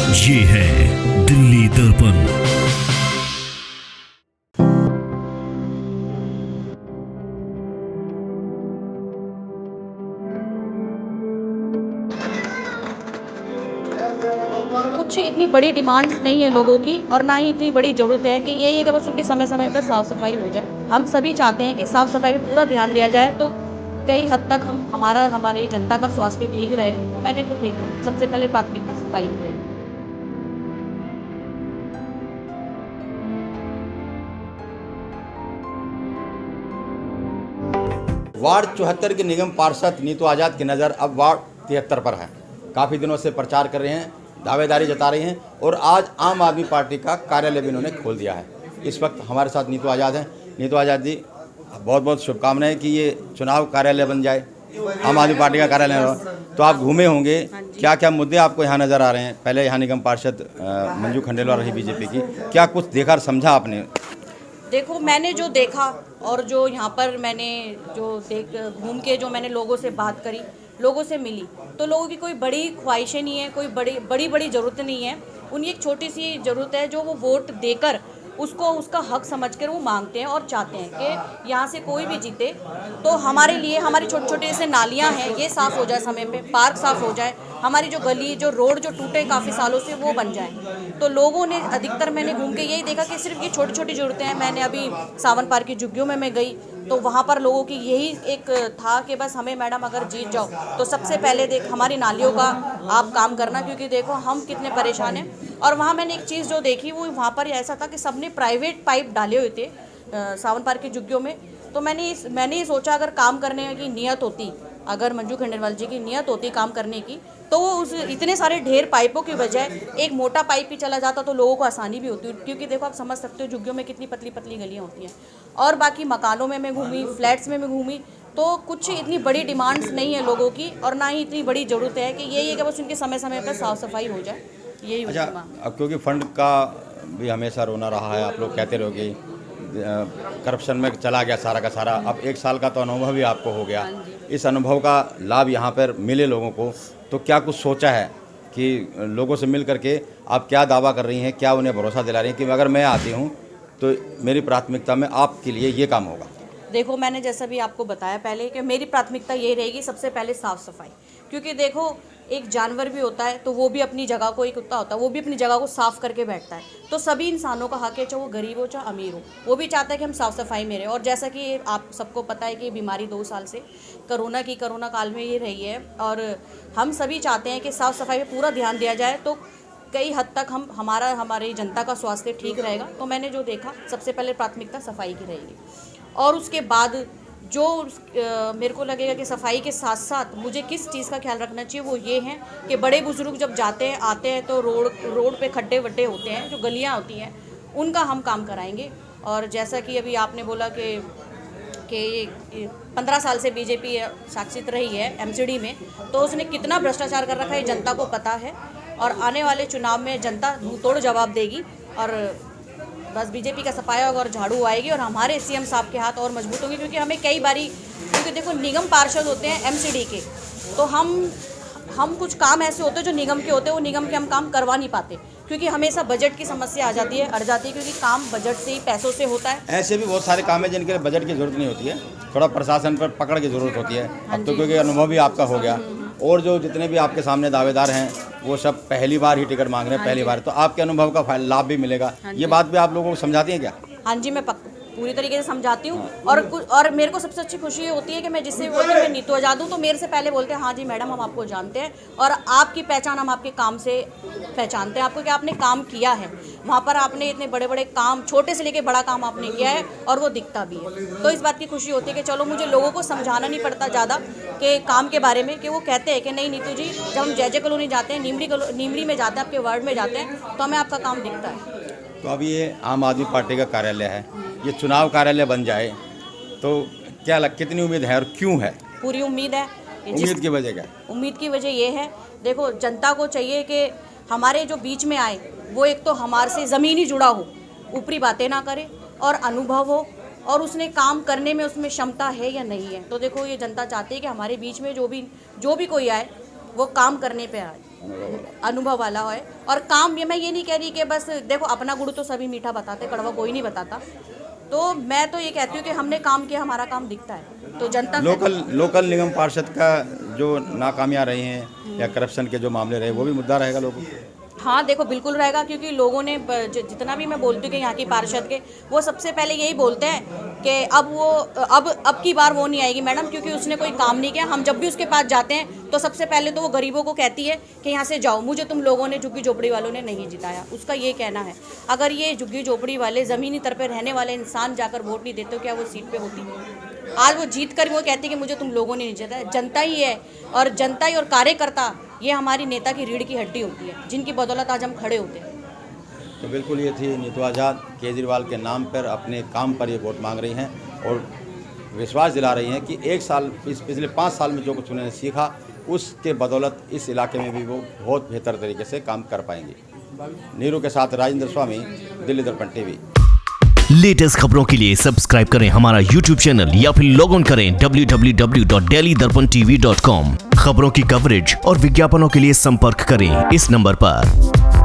ये है दिल्ली दर्पण। कुछ इतनी बड़ी डिमांड नहीं है लोगों की और ना ही इतनी बड़ी ज़रूरत है कि ये कि बस उनकी समय समय पर साफ़ सफाई हो जाए। हम सभी चाहते हैं कि साफ़ सफाई पे पूरा ध्यान दिया जाए, तो कई हद तक हमारी जनता का स्वास्थ्य ठीक रहे। मैंने तो देखा सबसे पहले प्राथमिकता सफाई की है। वार्ड 74 के निगम पार्षद नीतू आज़ाद की नज़र अब वार्ड 73 पर है। काफ़ी दिनों से प्रचार कर रहे हैं, दावेदारी जता रही हैं और आज आम आदमी पार्टी का कार्यालय भी इन्होंने खोल दिया है। इस वक्त हमारे साथ नीतू आज़ाद हैं। नीतू आज़ाद जी, बहुत बहुत शुभकामनाएं कि ये चुनाव कार्यालय बन जाए, आम आदमी पार्टी का कार्यालय हो। तो आप घूमे होंगे, क्या क्या मुद्दे आपको यहाँ नज़र आ रहे हैं? पहले यहाँ निगम पार्षद मंजू खंडेलवाल रही बीजेपी की, क्या कुछ देखा और समझा आपने? देखो, मैंने जो देखा और जो यहाँ पर मैंने जो घूम के जो मैंने लोगों से बात करी, लोगों से मिली, तो लोगों की कोई बड़ी ख्वाहिशें नहीं है, कोई बड़ी ज़रूरत नहीं है। उनकी एक छोटी सी ज़रूरत है जो वो वोट देकर उसको उसका हक समझकर वो मांगते हैं और चाहते हैं कि यहाँ से कोई भी जीते तो हमारे लिए हमारी छोटे छोटे जैसे नालियाँ हैं ये साफ़ हो जाए, समय पे पार्क साफ़ हो जाए, हमारी जो गली जो रोड जो टूटे काफ़ी सालों से वो बन जाए। तो लोगों ने अधिकतर मैंने घूम के यही देखा कि सिर्फ ये छोटी छोटी ज़रूरतें हैं। मैंने अभी सावन पार्क की झुग्गियों में मैं गई तो वहाँ पर लोगों की यही एक था कि बस हमें मैडम अगर जीत जाओ तो सबसे पहले देख हमारी नालियों का आप काम करना, क्योंकि देखो हम कितने परेशान हैं। और वहाँ मैंने एक चीज़ जो देखी वो वहाँ पर ऐसा था कि सबने प्राइवेट पाइप डाले हुए थे सावन पार्क की झुग्गियों में। तो मैंने ये सोचा अगर काम करने की नीयत होती, अगर मंजू खंडेलवाल जी की नीयत होती काम करने की, तो वो उस इतने सारे ढेर पाइपों की बजाय एक मोटा पाइप ही चला जाता तो लोगों को आसानी भी होती। क्योंकि देखो आप समझ सकते हो झुग्गियों में कितनी पतली पतली गलियाँ होती हैं। और बाकी मकानों में मैं घूमी, फ्लैट्स में मैं घूमी, तो कुछ इतनी बड़ी डिमांड्स नहीं है लोगों की और ना ही इतनी बड़ी ज़रूरत है कि ये कि बस उनके समय समय पर साफ़ सफाई हो जाए, यही अच्छा, उनकी मांग है। अब क्योंकि फंड का भी हमेशा रोना रहा है, आप लोग कहते रहोगे करप्शन में चला गया सारा का सारा। अब 1 साल का तो अनुभव भी आपको हो गया, इस अनुभव का लाभ यहाँ पर मिले लोगों को, तो क्या कुछ सोचा है कि लोगों से मिल करके आप क्या दावा कर रही हैं, क्या उन्हें भरोसा दिला रही हैं कि अगर मैं आती हूँ तो मेरी प्राथमिकता में आपके लिए ये काम होगा? देखो, मैंने जैसा भी आपको बताया पहले कि मेरी प्राथमिकता ये रहेगी सबसे पहले साफ़ सफाई। क्योंकि देखो एक जानवर भी होता है तो वो भी अपनी जगह को, एक कुत्ता होता है वो भी अपनी जगह को साफ़ करके बैठता है। तो सभी इंसानों का हक है, चाहे वो गरीब हो चाहे अमीर हो, वो भी चाहता है कि हम साफ़ सफाई में रहें। और जैसा कि आप सबको पता है कि बीमारी 2 साल से कोरोना काल में ये रही है और हम सभी चाहते हैं कि साफ़ सफाई पर पूरा ध्यान दिया जाए, तो कई हद तक हमारी जनता का स्वास्थ्य ठीक रहेगा। तो मैंने जो देखा सबसे पहले प्राथमिकता सफाई की रहेगी और उसके बाद जो मेरे को लगेगा कि सफाई के साथ साथ मुझे किस चीज़ का ख्याल रखना चाहिए वो ये है कि बड़े बुजुर्ग जब जाते हैं आते हैं तो रोड पे खड्डे वड्डे होते हैं, जो गलियां होती हैं उनका हम काम कराएंगे। और जैसा कि अभी आपने बोला कि 15 साल से बीजेपी शासित रही है एमसीडी में, तो उसने कितना भ्रष्टाचार कर रखा है जनता को पता है और आने वाले चुनाव में जनता मुँह तोड़ जवाब देगी और बस बीजेपी का सफाया होगा और झाड़ू आएगी और हमारे सीएम साहब के हाथ और मजबूत होंगे। क्योंकि हमें कई बारी, क्योंकि देखो निगम पार्षद होते हैं एमसीडी के, तो हम कुछ काम ऐसे होते हैं जो निगम के होते हैं, वो निगम के हम काम करवा नहीं पाते क्योंकि हमेशा बजट की समस्या आ जाती है, अड़ जाती है, क्योंकि काम बजट से ही पैसों से होता है। ऐसे भी बहुत सारे काम हैं जिनके लिए बजट की ज़रूरत नहीं होती है, थोड़ा प्रशासन पर पकड़ की ज़रूरत होती है। अब तो क्योंकि अनुभव भी आपका हो गया और जो जितने भी आपके सामने दावेदार हैं वो सब पहली बार ही टिकट मांग रहे हैं, पहली बार, तो आपके अनुभव का लाभ भी मिलेगा। ये बात भी आप लोगों को समझाती हैं क्या? हाँ जी, मैं पूरी तरीके से समझाती हूँ। और मेरे को सबसे अच्छी खुशी ये होती है कि मैं जिससे भी बोलती हूँ मैं नीतू आज़ाद हूँ, तो मेरे से पहले बोलते हैं हाँ जी मैडम हम आपको जानते हैं और आपकी पहचान हम आपके काम से पहचानते हैं, आपको क्या आपने काम किया है वहाँ पर, आपने इतने बड़े बड़े काम, छोटे से लेके बड़ा काम आपने किया है और वो दिखता भी है। तो इस बात की खुशी होती है कि चलो मुझे लोगों को समझाना नहीं पड़ता ज़्यादा कि काम के बारे में, कि वो कहते हैं कि नहीं नीतू जी, जब हम जय कॉलोनी जाते हैं, नीमड़ी में जाते हैं, आपके वार्ड में जाते हैं, तो हमें आपका काम दिखता है। तो अभी ये आम आदमी पार्टी का कार्यालय है, ये चुनाव कार्यालय बन जाए तो कितनी उम्मीद है और क्यों है? पूरी उम्मीद है। उम्मीद की वजह क्या? उम्मीद की वजह ये है, देखो जनता को चाहिए कि हमारे जो बीच में आए वो एक तो हमारे से ज़मीनी जुड़ा हो, ऊपरी बातें ना करे और अनुभव हो और उसने काम करने में उसमें क्षमता है या नहीं है। तो देखो ये जनता चाहती है कि हमारे बीच में जो भी कोई आए वो काम करने पे आए। अनुभव वाला है। और काम ये मैं ये नहीं कह रही कि बस देखो अपना गुड़ तो सभी मीठा बताते, कड़वा कोई नहीं बताता। तो मैं तो ये कहती हूँ कि हमने काम किया, हमारा काम दिखता है, तो जनता लोकल निगम पार्षद का जो नाकामियाँ रही हैं या करप्शन के जो मामले रहे वो भी मुद्दा रहेगा लोगों को। हाँ देखो बिल्कुल रहेगा, क्योंकि लोगों ने जितना भी मैं बोलती हूँ कि यहाँ की पार्षद के वो सबसे पहले यही बोलते हैं कि अब की बार वो नहीं आएगी मैडम, क्योंकि उसने कोई काम नहीं किया। हम जब भी उसके पास जाते हैं तो सबसे पहले तो वो गरीबों को कहती है कि यहाँ से जाओ, मुझे तुम लोगों ने झुग्गी झोपड़ी वालों ने नहीं जिताया, उसका ये कहना है। अगर ये झुग्गी झोपड़ी वाले ज़मीनी स्तर पर रहने वाले इंसान जाकर वोट नहीं देते तो क्या वो सीट पर होती? आज वो जीत कर वो कहती है कि मुझे तुम लोगों ने नहीं जिताया। जनता ही है, और जनता ही और कार्यकर्ता ये हमारी नेता की रीढ़ की हड्डी होती है, जिनकी बदौलत आज हम खड़े होते हैं। तो बिल्कुल ये थी नीतू आज़ाद, केजरीवाल के नाम पर अपने काम पर ये वोट मांग रही हैं और विश्वास दिला रही हैं कि एक साल पिछले 5 साल में जो कुछ उन्होंने सीखा उसके बदौलत इस इलाके में भी वो बहुत बेहतर तरीके से काम कर पाएंगी। नीरू के साथ राजेंद्र स्वामी, दिल्ली दर्पण टीवी। लेटेस्ट खबरों के लिए सब्सक्राइब करें हमारा YouTube चैनल या फिर लॉग ऑन करें www.delhidarpantv.com। खबरों की कवरेज और विज्ञापनों के लिए संपर्क करें इस नंबर पर।